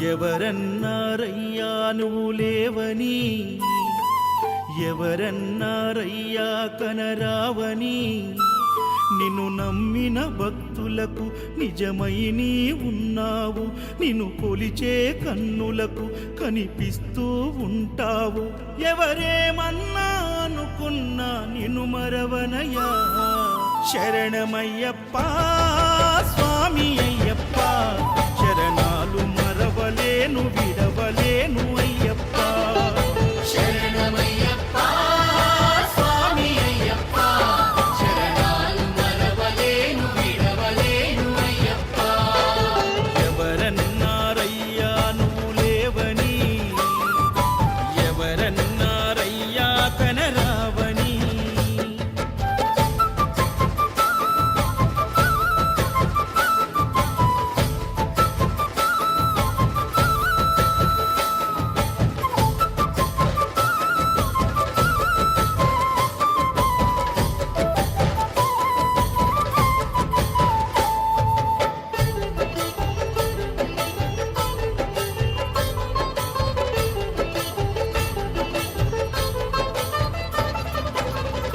ఎవరన్నారయ్యా నువ్వు లేవని, ఎవరన్నారయ్యా కనరావని, నిన్ను నమ్మిన భక్తులకు నిజమై నీ ఉన్నావు, నిన్ను కొలిచే కన్నులకు కనిపిస్తూ ఉంటావు. ఎవరేమన్నా అనుకున్నా నిన్ను మరవనయ్యా. శరణమయ్యప్ప స్వామి అయ్యప్ప, శరణాలు మరవలేను విడవలేను అయ్యప్ప. శరణమయ్యప్ప స్వామి అయ్యప్ప, శరణాలు మరవలేను విడవలేను అయ్యప్ప. ఎవరన్నారయ్యా నువ్వు లేవని, ఎవరన్నారయ్యా కనరావని.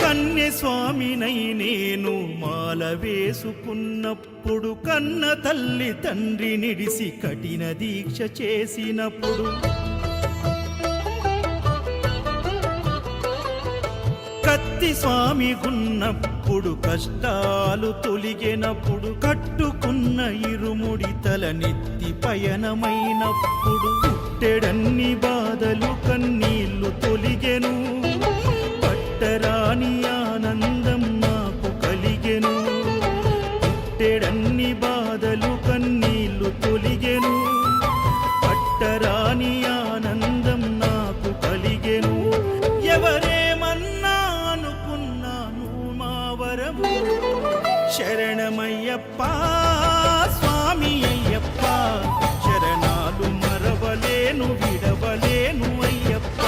కన్యస్వామినై నేను మాల వేసుకున్నప్పుడు, కన్న తల్లి తండ్రి నిడిసి కఠిన దీక్ష చేసినప్పుడు, కత్తి స్వామి గున్నప్పుడు కష్టాలు తొలిగినప్పుడు, కట్టుకున్న ఇరుముడి తల నెత్తి పయనమైనప్పుడు, పుట్టెడన్ని బాధలు కన్నీళ్లు తొలిగెను, పట్టరాని ఆనందం నాకు కలిగెను. పుట్టెడన్ని బాధలు కన్నీళ్లు తొలిగెను, పట్టరాని ఆనందం నాకు కలిగెను. ఎవరేమన్నా అనుకున్నాను మా వరము. శరణమయ్యప్ప స్వామి అయ్యప్ప, శరణాలు మరవలేను విడవలేను అయ్యప్ప.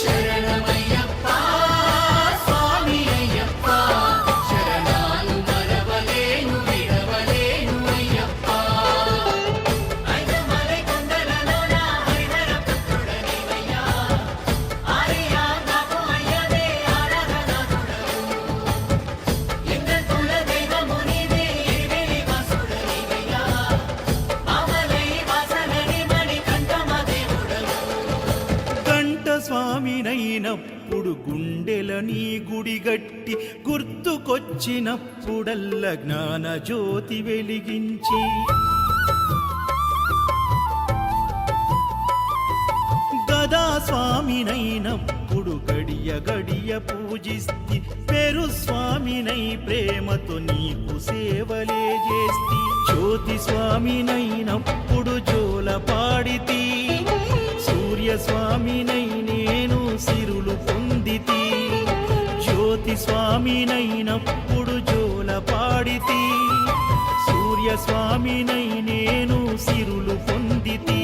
శరణమయ్యప్ప స్వామి అయ్యప్ప, శరణాలు మరవలేను విడవలేను అయ్యప్ప. ఐదమలై కొండలలోన హరిహర పుత్రుడనివయ్యా, ఆర్యా నాకు అయ్యవే ఆరాధనాథుడవు. లింగకుల దైవము నీవే ఎరివేలి వాసుడనివయ్యా, మామలై వాసనని మణికంఠమ దేవుడవు. గంట స్వామినైనప్పుడు గుండెల నీ గుడి గట్టి, గుర్తుకొచ్చినప్పుడల్ల జ్ఞాన జ్యోతి వెలిగించి, గదా స్వామినైనప్పుడు గడియ గడియ పూజిస్తి, పేరు స్వామినై ప్రేమతో నీకు సేవలే చేస్తి. జ్యోతి స్వామినైనప్పుడు జోల పాడితి, సూర్య స్వామినై నేను సిరులు పొందితి. జ్యోతి స్వామినైనప్పుడు జోల పాడితి, సూర్య స్వామినై నేను సిరులు పొందితి.